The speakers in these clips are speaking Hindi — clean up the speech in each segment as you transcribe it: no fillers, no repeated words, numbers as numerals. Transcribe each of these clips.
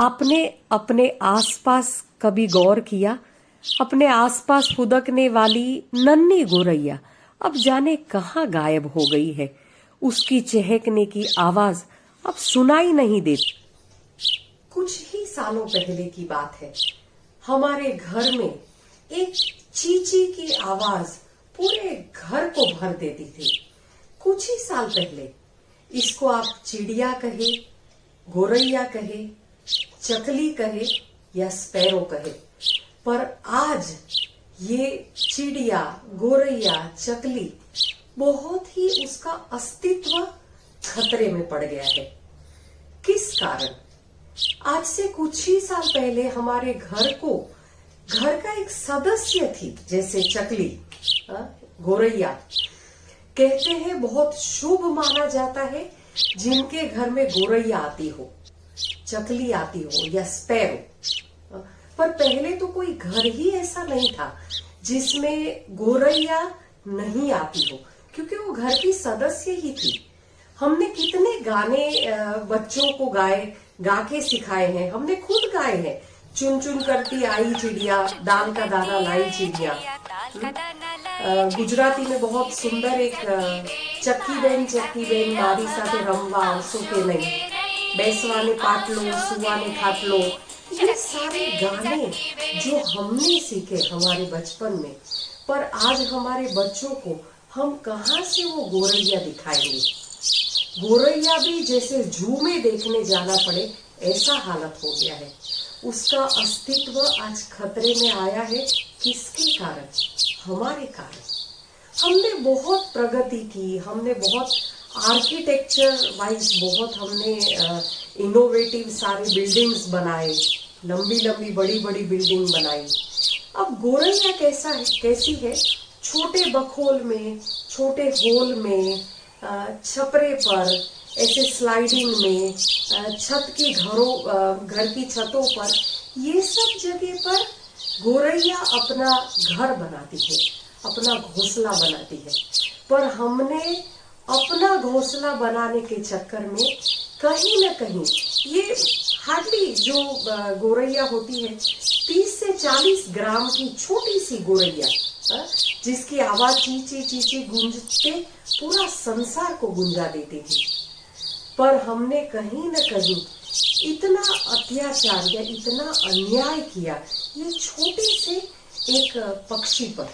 आपने अपने आसपास कभी गौर किया? अपने आसपास फुदकने वाली नन्ही गोरैया अब जाने कहाँ गायब हो गई है। उसकी चहकने की आवाज अब सुनाई नहीं देती। कुछ ही सालों पहले की बात है। हमारे घर में एक चींची की आवाज पूरे घर को भर देती थी। कुछ ही साल पहले इसको आप चिड़िया कहे, गोरैया कहे, चकली कहे या स्पैरो कहे, पर आज ये चिड़िया, गोरैया, चकली बहुत ही उसका अस्तित्व खतरे में पड़ गया है। किस कारण? आज से कुछ ही साल पहले हमारे घर का एक सदस्य थी, जैसे चकली, गोरैया। कहते हैं बहुत शुभ माना जाता है जिनके घर में गोरैया आती हो, चकली आती हो या स्पैरो। पर पहले तो कोई घर ही ऐसा नहीं था जिसमें गोरैया नहीं आती हो, क्योंकि वो घर की सदस्य ही थी। हमने कितने गाने बच्चों को गा के सिखाए हैं, हमने खुद गाए हैं। चुन चुन करती आई चिड़िया, दाल का दाना लाई चिड़िया। गुजराती में बहुत सुंदर एक चक्की बेन मारी साथे रमवा आवशो के नहीं, बैसवाने पाटलो, सुवाने खाटलो। ये सारे गाने जो हमने सीखे हमारे बचपन में, पर आज हमारे बच्चों को हम कहाँ से वो गोरैया दिखाएंगे। गोरैया भी जैसे जू में देखने जाना पड़े, ऐसा हालत हो गया है। उसका अस्तित्व आज खतरे में आया है। किसके कारण? हमारे कारण। हमने बहुत प्रगति की, हमने बहुत आर्किटेक्चर वाइज बहुत हमने इनोवेटिव सारे बिल्डिंग्स बनाए, लंबी लंबी बड़ी बड़ी बिल्डिंग बनाई। अब गोरैया कैसी है? छोटे बखोल में, छोटे होल में, छपरे पर, ऐसे स्लाइडिंग में, घर की छतों पर, ये सब जगह पर गोरैया अपना घर बनाती है, अपना घोंसला बनाती है। पर हमने अपना घोंसला बनाने के चक्कर में कहीं न कहीं ये हार्डली जो गोरैया होती है 30 से 40 ग्राम की छोटी सी गोरैया, जिसकी आवाज चींची चींची गूंजते पूरा संसार को गुंजा देती थी। पर हमने कहीं न कहीं इतना अत्याचार या इतना अन्याय किया ये छोटे से एक पक्षी पर।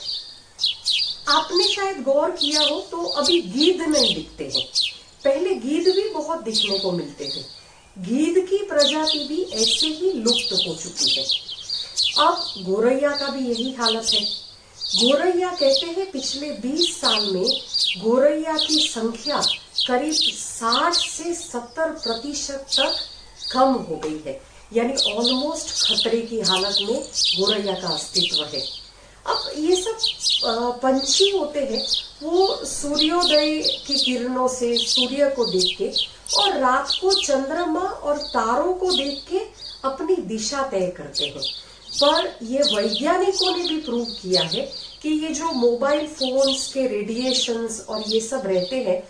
आपने शायद गौर किया हो तो अभी गीध नहीं दिखते हैं। पहले गीध भी बहुत दिखने को मिलते थे। गीध की प्रजाति भी ऐसे ही लुप्त हो चुकी है। अब गोरैया का भी यही हालत है। गोरैया कहते हैं पिछले 20 साल में गोरैया की संख्या करीब 60 से 70% तक कम हो गई है, यानी ऑलमोस्ट खतरे की हालत में गोरैया का अस्तित्व है। अब ये सब पंछी होते हैं, वो सूर्योदय की किरणों से सूर्य को देख के और रात को चंद्रमा और तारों को देख के अपनी दिशा तय करते हैं। पर ये वैज्ञानिकों ने भी प्रूव किया है कि ये जो मोबाइल फोन्स के रेडिएशंस और ये सब रहते हैं,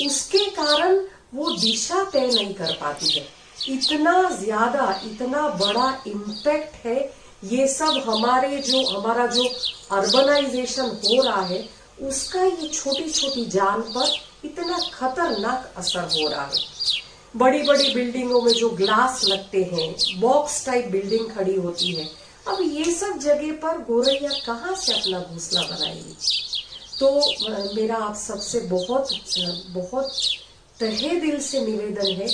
उसके कारण वो दिशा तय नहीं कर पाती है। इतना ज्यादा, इतना बड़ा इम्पैक्ट है ये सब हमारा जो अर्बनाइजेशन हो रहा है, उसका ये छोटी छोटी जान पर इतना खतरनाक असर हो रहा है। बड़ी बड़ी बिल्डिंगों में जो ग्लास लगते हैं, बॉक्स टाइप बिल्डिंग खड़ी होती है, अब ये सब जगह पर गोरैया कहाँ से अपना घोंसला बनाएगी? तो मेरा आप सबसे बहुत बहुत तहे दिल से निवेदन है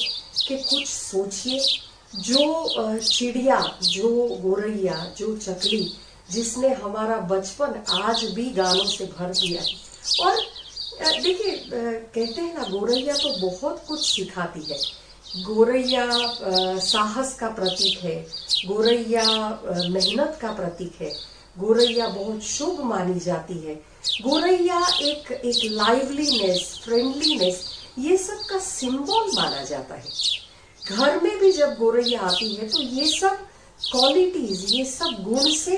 कि कुछ सोचिए। जो चिड़िया, जो गोरैया, जो चकली, जिसने हमारा बचपन आज भी गानों से भर दिया है। और देखिए, कहते हैं ना, गोरैया तो बहुत कुछ सिखाती है। गोरैया साहस का प्रतीक है, गोरैया मेहनत का प्रतीक है, गोरैया बहुत शुभ मानी जाती है। गोरैया एक लाइवलीनेस, फ्रेंडलीनेस, ये सब का सिंबल माना जाता है। घर में भी जब गोरैया आती है तो ये सब क्वालिटीज, ये सब गुण से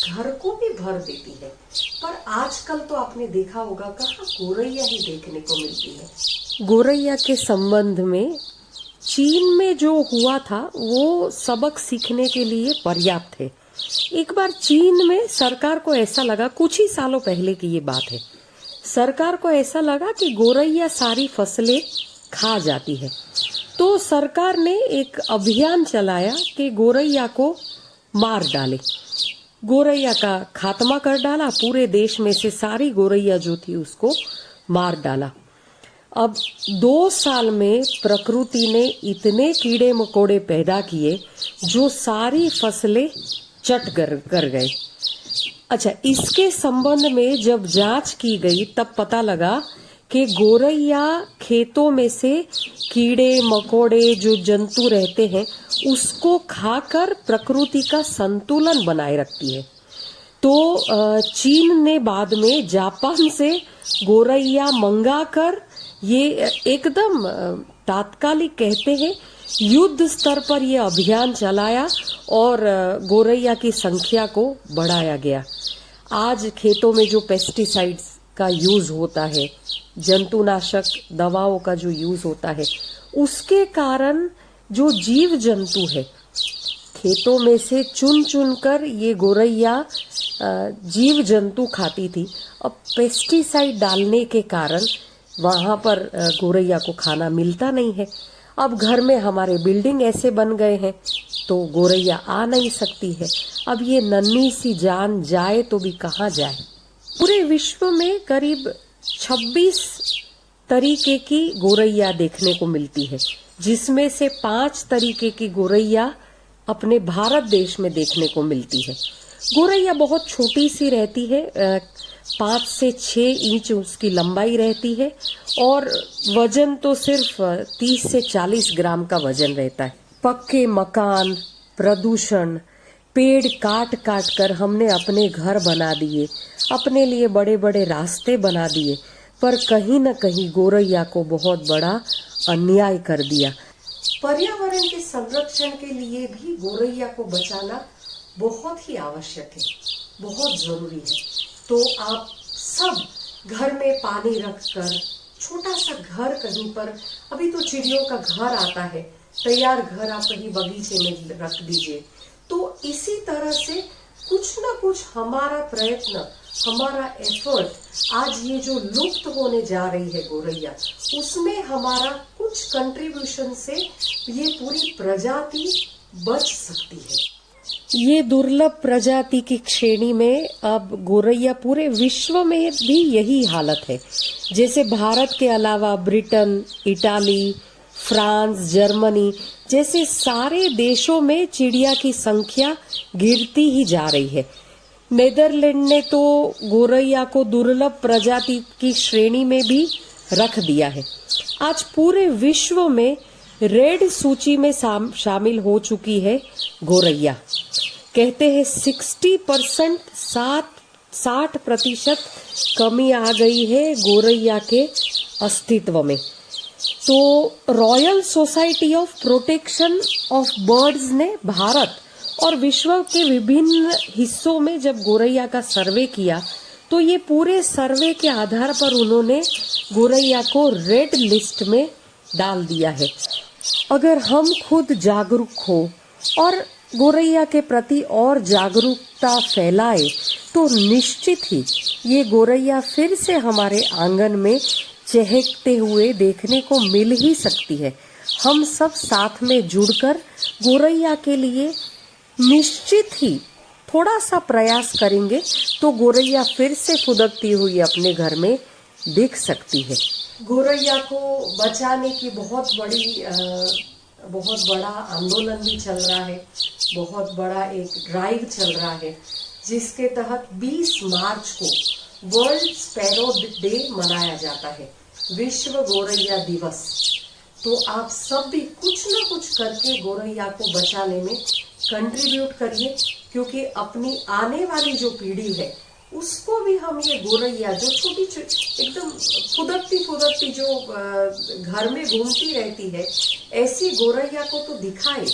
घर को भी भर देती है। पर आजकल तो आपने देखा होगा कहाँ गोरैया ही देखने को मिलती है। गोरैया के संबंध में चीन में जो हुआ था वो सबक सीखने के लिए पर्याप्त है। एक बार चीन में सरकार को ऐसा लगा, कुछ ही सालों पहले की ये बात है, सरकार को ऐसा लगा कि गोरैया सारी फसलें खा जाती है। तो सरकार ने एक अभियान चलाया कि गोरैया को मार डाले, गोरैया का खात्मा कर डाला, पूरे देश में से सारी गोरैया जो थी उसको मार डाला। अब 2 साल में प्रकृति ने इतने कीड़े मकोड़े पैदा किए जो सारी फसलें चट कर गए। अच्छा, इसके संबंध में जब जांच की गई तब पता लगा कि गोरैया खेतों में से कीड़े मकोड़े जो जंतु रहते हैं उसको खाकर प्रकृति का संतुलन बनाए रखती है। तो चीन ने बाद में जापान से गोरैया मंगाकर ये एकदम तात्कालिक कहते हैं युद्ध स्तर पर ये अभियान चलाया और गोरैया की संख्या को बढ़ाया गया। आज खेतों में जो पेस्टिसाइड्स का यूज होता है, जंतुनाशक दवाओं का जो यूज होता है, उसके कारण जो जीव जंतु है खेतों में से चुन चुन कर ये गोरैया जीव जंतु खाती थी। अब पेस्टिसाइड डालने के कारण वहां पर गोरैया को खाना मिलता नहीं है। अब घर में हमारे बिल्डिंग ऐसे बन गए हैं तो गोरैया आ नहीं सकती है। अब ये नन्ही सी जान जाए तो भी कहाँ जाए। पूरे विश्व में करीब 26 तरीके की गोरैया देखने को मिलती है, जिसमें से 5 तरीके की गोरैया अपने भारत देश में देखने को मिलती है। गोरैया बहुत छोटी सी रहती है, 5 से 6 इंच उसकी लंबाई रहती है और वजन तो सिर्फ 30 से 40 ग्राम का वजन रहता है। पक्के मकान, प्रदूषण, पेड़ काट काट कर हमने अपने घर बना दिए, अपने लिए बड़े बड़े रास्ते बना दिए, पर कहीं न कहीं गोरैया को बहुत बड़ा अन्याय कर दिया। पर्यावरण के संरक्षण के लिए भी गोरैया को बचाना बहुत ही आवश्यक है, बहुत जरूरी है। तो आप सब घर में पानी रखकर छोटा सा घर कहीं पर, अभी तो चिड़ियों का घर आता है, तैयार घर आप कहीं बगीचे में रख दीजिए। तो इसी तरह से कुछ ना कुछ हमारा प्रयत्न, हमारा एफर्ट, आज ये जो लुप्त होने जा रही है गोरैया, उसमें हमारा कुछ कंट्रीब्यूशन से ये पूरी प्रजाति बच सकती है। ये दुर्लभ प्रजाति की श्रेणी में अब गोरैया पूरे विश्व में भी यही हालत है। जैसे भारत के अलावा ब्रिटेन, इटाली, फ्रांस, जर्मनी जैसे सारे देशों में चिड़िया की संख्या गिरती ही जा रही है। नेदरलैंड ने तो गोरैया को दुर्लभ प्रजाति की श्रेणी में भी रख दिया है। आज पूरे विश्व में रेड सूची में शामिल हो चुकी है गोरैया। कहते हैं 60% कमी आ गई है गोरैया के अस्तित्व में। तो royal society of protection of birds ने भारत और विश्व के विभिन्न हिस्सों में जब गोरैया का सर्वे किया तो ये पूरे सर्वे के आधार पर उन्होंने गोरैया को रेड लिस्ट में डाल दिया है। अगर हम खुद जागरूक हो और गोरैया के प्रति और जागरूकता फैलाए तो निश्चित ही ये गोरैया फिर से हमारे आंगन में चहकते हुए देखने को मिल ही सकती है। हम सब साथ में जुड़कर गोरैया के लिए निश्चित ही थोड़ा सा प्रयास करेंगे तो गोरैया फिर से फुदकती हुई अपने घर में दिख सकती है। गोरैया को बचाने की बहुत बड़ा आंदोलन भी चल रहा है, बहुत बड़ा एक ड्राइव चल रहा है, जिसके तहत 20 मार्च को वर्ल्ड स्पैरो डे मनाया जाता है, विश्व गोरैया दिवस। तो आप सब भी कुछ ना कुछ करके गोरैया को बचाने में कंट्रीब्यूट करिए, क्योंकि अपनी आने वाली जो पीढ़ी है उसको भी हम ये गोरैया जो छोटी एकदम फुदकती जो घर में घूमती रहती है, ऐसी गोरैया को तो दिखाए।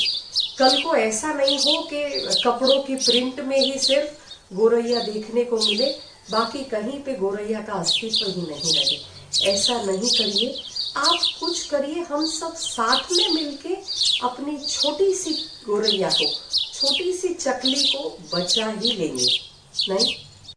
कल को ऐसा नहीं हो कि कपड़ों की प्रिंट में ही सिर्फ गोरैया देखने को मिले, बाकी कहीं पे गोरैया का अस्तित्व ही नहीं रहे। ऐसा नहीं करिए। आप कुछ करिए, हम सब साथ में मिलके अपनी छोटी सी गौरैया को, छोटी सी चकली को बचा ही लेंगे, नहीं?